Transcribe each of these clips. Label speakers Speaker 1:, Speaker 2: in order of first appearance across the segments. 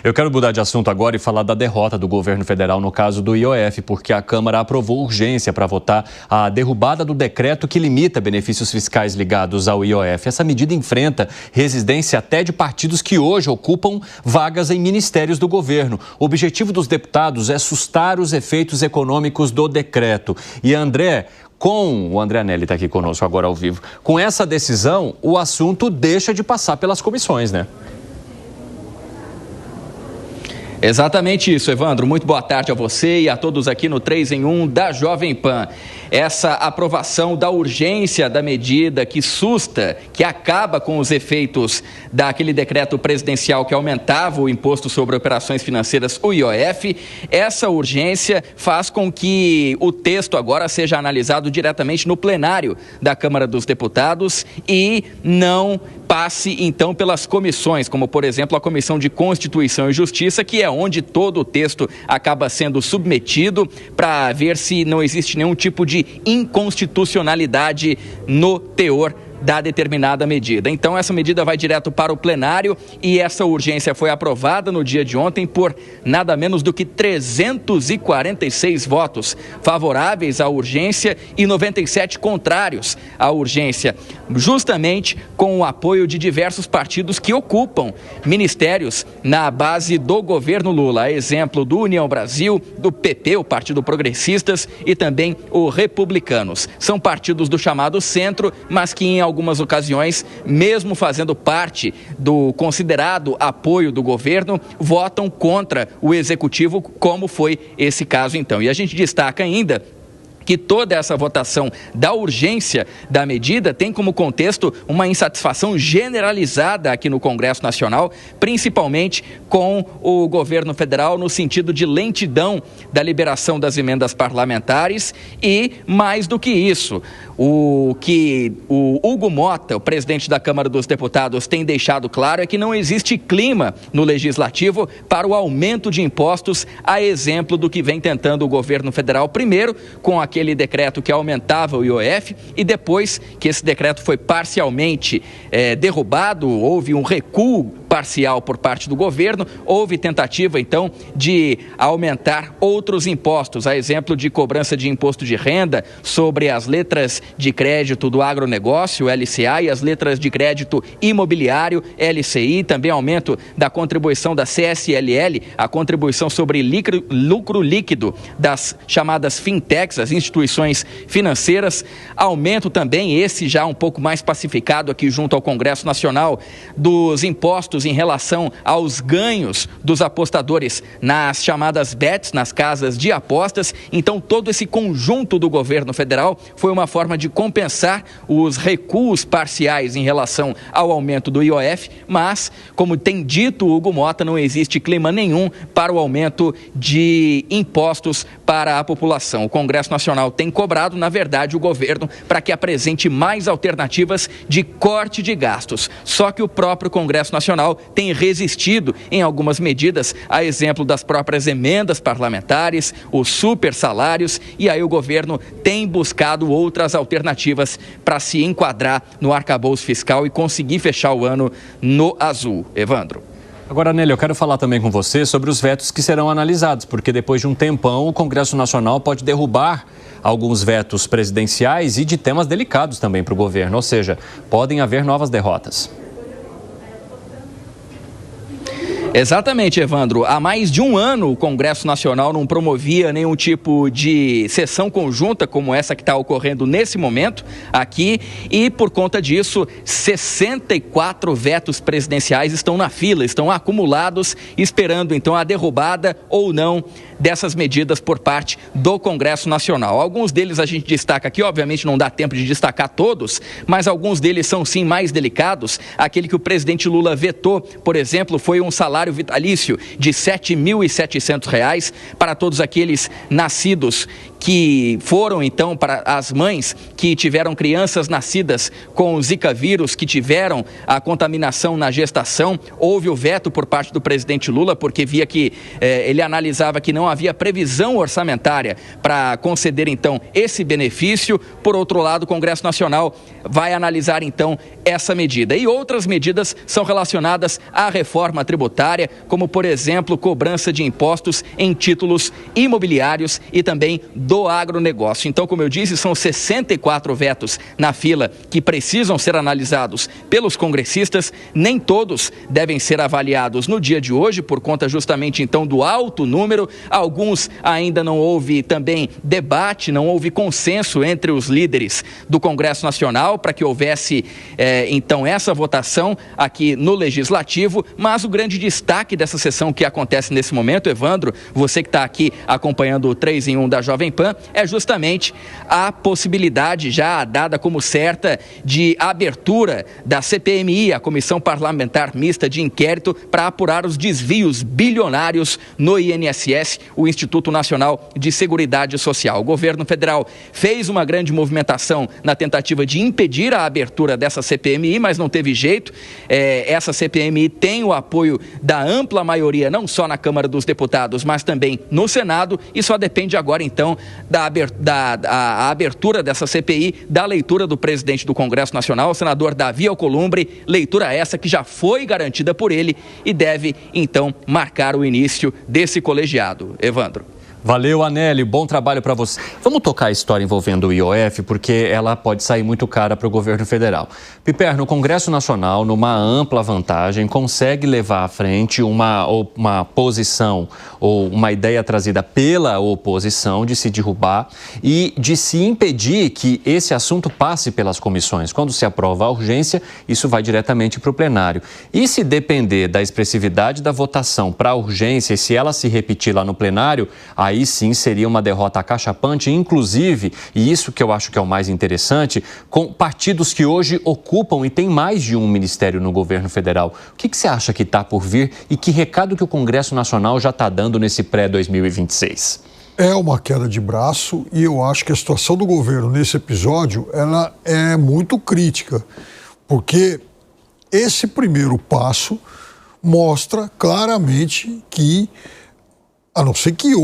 Speaker 1: Eu quero mudar de assunto agora e falar da derrota do governo federal no caso do IOF, porque a Câmara aprovou urgência para votar a derrubada do decreto que limita benefícios fiscais ligados ao IOF. Essa medida enfrenta resistência até de partidos que hoje ocupam vagas em ministérios do governo. O objetivo dos deputados é sustar os efeitos econômicos do decreto. E o André Anelli está aqui conosco agora ao vivo. Com essa decisão, o assunto deixa de passar pelas comissões, né?
Speaker 2: Exatamente isso, Evandro. Muito boa tarde a você e a todos aqui no 3 em 1 da Jovem Pan. Essa aprovação da urgência da medida que susta, que acaba com os efeitos daquele decreto presidencial que aumentava o imposto sobre operações financeiras, o IOF, essa urgência faz com que o texto agora seja analisado diretamente no plenário da Câmara dos Deputados e não passe, então, pelas comissões, como, por exemplo, a Comissão de Constituição e Justiça, que é onde todo o texto acaba sendo submetido para ver se não existe nenhum tipo de inconstitucionalidade no teor da determinada medida. Então, essa medida vai direto para o plenário e essa urgência foi aprovada no dia de ontem por nada menos do que 346 votos favoráveis à urgência e 97 contrários à urgência, justamente com o apoio de diversos partidos que ocupam ministérios na base do governo Lula, a exemplo do União Brasil, do PP, o Partido Progressistas, e também o Republicanos. São partidos do chamado centro, mas que em algumas ocasiões, mesmo fazendo parte do considerado apoio do governo, votam contra o executivo, como foi esse caso então. E a gente destaca ainda que toda essa votação da urgência da medida tem como contexto uma insatisfação generalizada aqui no Congresso Nacional, principalmente com o governo federal no sentido de lentidão da liberação das emendas parlamentares e, mais do que isso, o que o Hugo Mota, o presidente da Câmara dos Deputados, tem deixado claro é que não existe clima no Legislativo para o aumento de impostos, a exemplo do que vem tentando o governo federal, primeiro com aquele decreto que aumentava o IOF e depois que esse decreto foi parcialmente derrubado, houve um recuo parcial por parte do governo, houve tentativa então de aumentar outros impostos, a exemplo de cobrança de imposto de renda sobre as letras de crédito do agronegócio, LCA, e as letras de crédito imobiliário, LCI, também aumento da contribuição da CSLL, a contribuição sobre lucro líquido das chamadas fintechs, as instituições financeiras, aumento também, esse já um pouco mais pacificado aqui junto ao Congresso Nacional, dos impostos em relação aos ganhos dos apostadores nas chamadas bets, nas casas de apostas. Então, todo esse conjunto do governo federal foi uma forma de compensar os recuos parciais em relação ao aumento do IOF, mas, como tem dito o Hugo Mota, não existe clima nenhum para o aumento de impostos para a população. O Congresso Nacional tem cobrado, na verdade, o governo para que apresente mais alternativas de corte de gastos. Só que o próprio Congresso Nacional tem resistido em algumas medidas, a exemplo das próprias emendas parlamentares, os super salários, e aí o governo tem buscado outras alternativas para se enquadrar no arcabouço fiscal e conseguir fechar o ano no azul. Evandro.
Speaker 1: Agora, Nelly, eu quero falar também com você sobre os vetos que serão analisados, porque depois de um tempão o Congresso Nacional pode derrubar alguns vetos presidenciais e de temas delicados também para o governo, ou seja, podem haver novas derrotas.
Speaker 2: Exatamente, Evandro. Há mais de um ano o Congresso Nacional não promovia nenhum tipo de sessão conjunta como essa que está ocorrendo nesse momento aqui e, por conta disso, 64 vetos presidenciais estão na fila, estão acumulados, esperando então a derrubada ou não dessas medidas por parte do Congresso Nacional. Alguns deles a gente destaca aqui, obviamente não dá tempo de destacar todos, mas alguns deles são sim mais delicados. Aquele que o presidente Lula vetou, por exemplo, foi um salário vitalício de R$ 7.700 para todos aqueles nascidos que foram, então, para as mães que tiveram crianças nascidas com o Zika vírus, que tiveram a contaminação na gestação. Houve o veto por parte do presidente Lula, porque via que ele analisava que não havia previsão orçamentária para conceder, então, esse benefício. Por outro lado, o Congresso Nacional vai analisar, então, essa medida. E outras medidas são relacionadas à reforma tributária, tributária, como, por exemplo, cobrança de impostos em títulos imobiliários e também do agronegócio. Então, como eu disse, são 64 vetos na fila que precisam ser analisados pelos congressistas. Nem todos devem ser avaliados no dia de hoje, por conta justamente então do alto número. Alguns ainda não houve também debate, não houve consenso entre os líderes do Congresso Nacional para que houvesse então essa votação aqui no Legislativo, mas o grande destaque dessa sessão que acontece nesse momento, Evandro, você que está aqui acompanhando o 3 em 1 da Jovem Pan, é justamente a possibilidade já dada como certa de abertura da CPMI, a Comissão Parlamentar Mista de Inquérito, para apurar os desvios bilionários no INSS, o Instituto Nacional de Seguridade Social. O governo federal fez uma grande movimentação na tentativa de impedir a abertura dessa CPMI, mas não teve jeito. Essa CPMI tem o apoio da ampla maioria, não só na Câmara dos Deputados, mas também no Senado, e só depende agora, então, da abertura dessa CPI, da leitura do presidente do Congresso Nacional, o senador Davi Alcolumbre, leitura essa que já foi garantida por ele e deve, então, marcar o início desse colegiado. Evandro.
Speaker 1: Valeu, Anelli. Bom trabalho para você. Vamos tocar a história envolvendo o IOF, porque ela pode sair muito cara para o governo federal. Piperno, o Congresso Nacional, numa ampla vantagem, consegue levar à frente uma posição ou uma ideia trazida pela oposição de se derrubar e de se impedir que esse assunto passe pelas comissões. Quando se aprova a urgência, isso vai diretamente para o plenário. E se depender da expressividade da votação para a urgência e se ela se repetir lá no plenário, aí sim seria uma derrota acachapante, inclusive, e isso que eu acho que é o mais interessante, com partidos que hoje ocupam e têm mais de um ministério no governo federal. O que você acha que está por vir e que recado que o Congresso Nacional já está dando nesse pré-2026?
Speaker 3: É uma queda de braço e eu acho que a situação do governo nesse episódio ela é muito crítica, porque esse primeiro passo mostra claramente que, a não ser que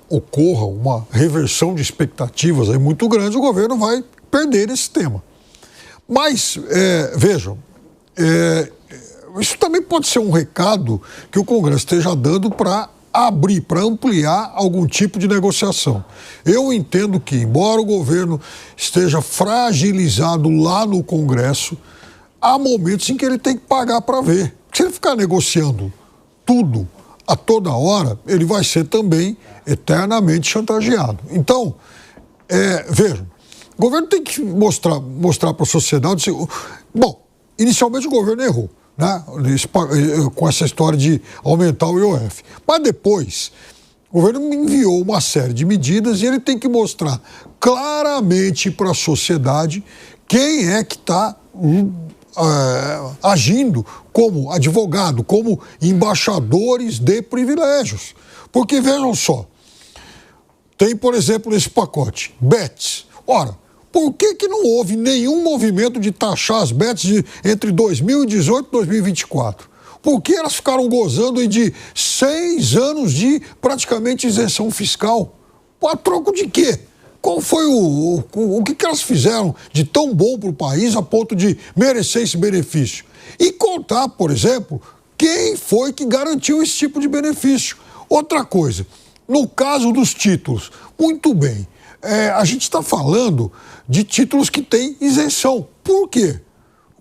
Speaker 3: ocorra uma reversão de expectativas aí muito grande, o governo vai perder esse tema. Mas, vejam, isso também pode ser um recado que o Congresso esteja dando para abrir, para ampliar algum tipo de negociação. Eu entendo que, embora o governo esteja fragilizado lá no Congresso, há momentos em que ele tem que pagar para ver. Se ele ficar negociando tudo a toda hora, ele vai ser também eternamente chantageado. Então, vejam, o governo tem que mostrar para a sociedade... Bom, inicialmente o governo errou, né, com essa história de aumentar o IOF. Mas depois, o governo enviou uma série de medidas e ele tem que mostrar claramente para a sociedade quem é que está agindo como advogado, como embaixadores de privilégios. Porque, vejam só, tem, por exemplo, nesse pacote, bets. Ora, por que não houve nenhum movimento de taxar as bets entre 2018 e 2024? Por que elas ficaram gozando de 6 anos de praticamente isenção fiscal? A troco de quê? Qual foi o que elas fizeram de tão bom para o país a ponto de merecer esse benefício? E contar, por exemplo, quem foi que garantiu esse tipo de benefício. Outra coisa, no caso dos títulos, muito bem, a gente está falando de títulos que têm isenção. Por quê?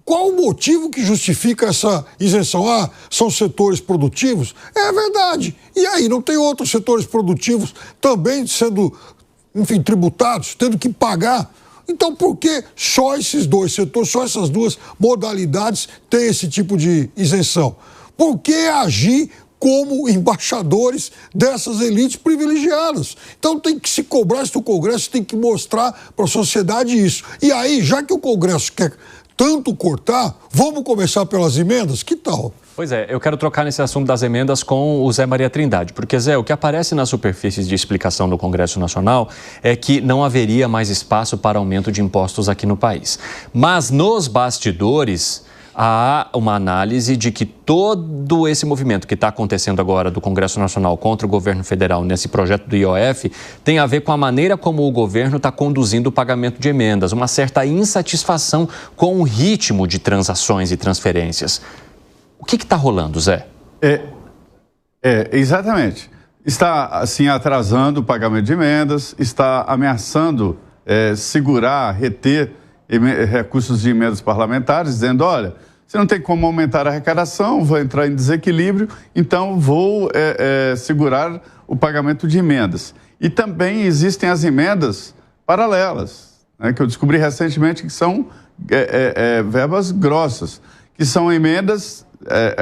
Speaker 3: Qual o motivo que justifica essa isenção? São setores produtivos? É verdade. E aí, não tem outros setores produtivos também sendo, enfim, tributados, tendo que pagar? Então, por que só esses dois setores, só essas duas modalidades têm esse tipo de isenção? Por que agir como embaixadores dessas elites privilegiadas? Então tem que se cobrar isso do Congresso, tem que mostrar para a sociedade isso. E aí, já que o Congresso quer tanto cortar, vamos começar pelas emendas? Que tal?
Speaker 1: Pois é, eu quero trocar nesse assunto das emendas com o Zé Maria Trindade, porque, Zé, o que aparece nas superfícies de explicação do Congresso Nacional é que não haveria mais espaço para aumento de impostos aqui no país. Mas nos bastidores há uma análise de que todo esse movimento que está acontecendo agora do Congresso Nacional contra o governo federal nesse projeto do IOF tem a ver com a maneira como o governo está conduzindo o pagamento de emendas, uma certa insatisfação com o ritmo de transações e transferências. O que está rolando, Zé?
Speaker 4: Exatamente. Está, assim, atrasando o pagamento de emendas, está ameaçando segurar, reter recursos de emendas parlamentares, dizendo, olha, você não tem como aumentar a arrecadação, vou entrar em desequilíbrio, então vou segurar o pagamento de emendas. E também existem as emendas paralelas, né, que eu descobri recentemente que são verbas grossas, que são emendas,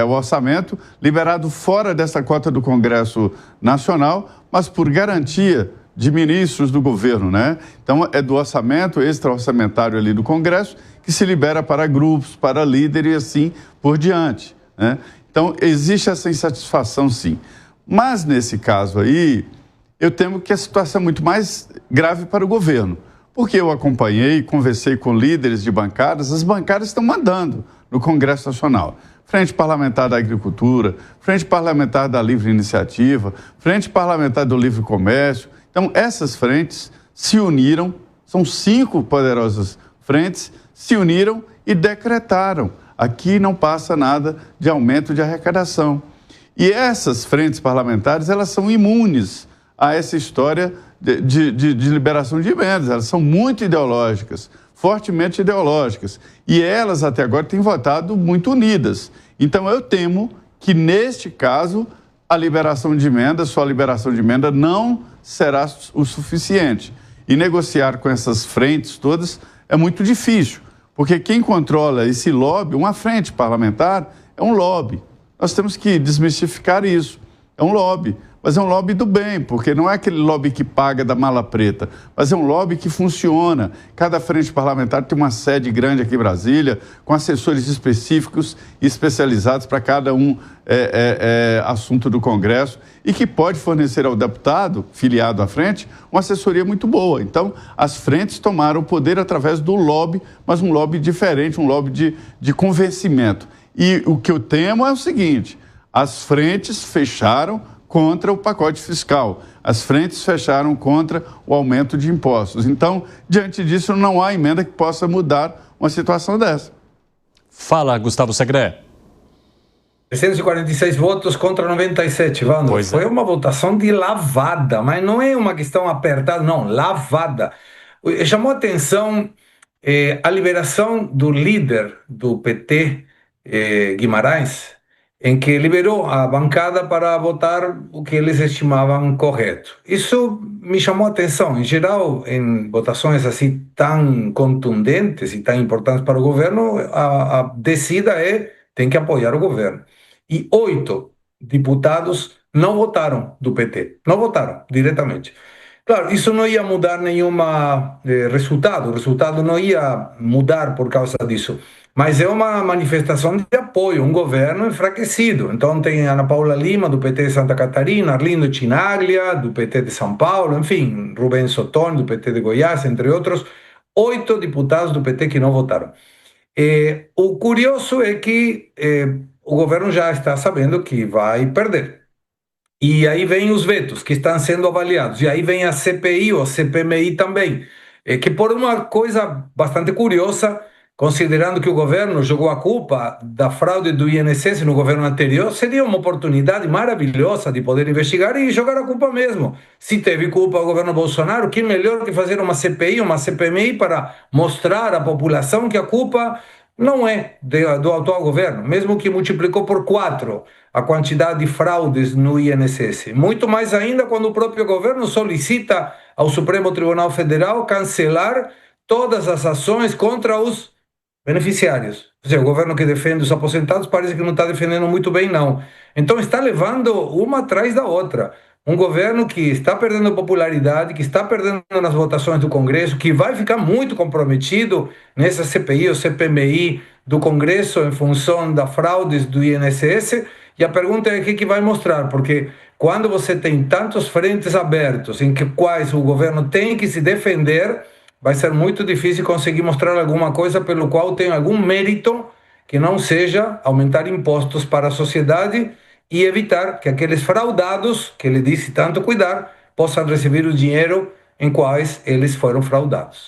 Speaker 4: o orçamento liberado fora dessa cota do Congresso Nacional, mas por garantia de ministros do governo, né? Então, é do orçamento extra-orçamentário ali do Congresso que se libera para grupos, para líderes e assim por diante, né? Então, existe essa insatisfação, sim. Mas, nesse caso aí, eu temo que a situação é muito mais grave para o governo, porque eu acompanhei, conversei com líderes de bancadas, as bancadas estão mandando no Congresso Nacional. Frente Parlamentar da Agricultura, Frente Parlamentar da Livre Iniciativa, Frente Parlamentar do Livre Comércio. Então, essas frentes se uniram, são 5 poderosas frentes, se uniram e decretaram. Aqui não passa nada de aumento de arrecadação. E essas frentes parlamentares, elas são imunes a essa história de liberação de emendas. Elas são muito ideológicas, fortemente ideológicas. E elas, até agora, têm votado muito unidas. Então, eu temo que, neste caso, a liberação de emenda, só a liberação de emenda não será o suficiente. E negociar com essas frentes todas é muito difícil, porque quem controla esse lobby, uma frente parlamentar, é um lobby. Nós temos que desmistificar isso. É um lobby, mas é um lobby do bem, porque não é aquele lobby que paga da mala preta, mas é um lobby que funciona. Cada frente parlamentar tem uma sede grande aqui em Brasília, com assessores específicos e especializados para cada assunto do Congresso, e que pode fornecer ao deputado, filiado à frente, uma assessoria muito boa. Então, as frentes tomaram o poder através do lobby, mas um lobby diferente, um lobby de convencimento. E o que eu temo é o seguinte: as frentes fecharam contra o pacote fiscal, as frentes fecharam contra o aumento de impostos. Então, diante disso, não há emenda que possa mudar uma situação dessa.
Speaker 1: Fala, Gustavo Segré.
Speaker 5: 346 votos contra 97, Evandro. Foi uma votação de lavada, mas não é uma questão apertada, não, lavada. Chamou a atenção a liberação do líder do PT, Guimarães, em que liberou a bancada para votar o que eles estimavam correto. Isso me chamou a atenção. Em geral, em votações assim tão contundentes e tão importantes para o governo, a descida tem que apoiar o governo. E 8 deputados não votaram do PT, não votaram diretamente. Claro, isso não ia mudar nenhum resultado, o resultado não ia mudar por causa disso, mas é uma manifestação de apoio, um governo enfraquecido. Então tem Ana Paula Lima, do PT de Santa Catarina, Arlindo Chinaglia, do PT de São Paulo, enfim, Rubens Ottoni, do PT de Goiás, entre outros, 8 deputados do PT que não votaram. O curioso é que o governo já está sabendo que vai perder. E aí vem os vetos que estão sendo avaliados. E aí vem a CPI ou CPMI também, que por uma coisa bastante curiosa, considerando que o governo jogou a culpa da fraude do INSS no governo anterior, seria uma oportunidade maravilhosa de poder investigar e jogar a culpa mesmo. Se teve culpa o governo Bolsonaro, que melhor que fazer uma CPI, uma CPMI para mostrar à população que a culpa não é do atual governo, mesmo que multiplicou por 4 a quantidade de fraudes no INSS. Muito mais ainda quando o próprio governo solicita ao Supremo Tribunal Federal cancelar todas as ações contra os beneficiários. Ou seja, o governo que defende os aposentados parece que não está defendendo muito bem, não. Então está levando uma atrás da outra. Um governo que está perdendo popularidade, que está perdendo nas votações do Congresso, que vai ficar muito comprometido nessa CPI ou CPMI do Congresso em função das fraudes do INSS. E a pergunta é o que vai mostrar, porque quando você tem tantos frentes abertos em que quais o governo tem que se defender, vai ser muito difícil conseguir mostrar alguma coisa pelo qual tem algum mérito que não seja aumentar impostos para a sociedade e evitar que aqueles fraudados, que ele disse tanto cuidar, possam receber o dinheiro em quais eles foram fraudados.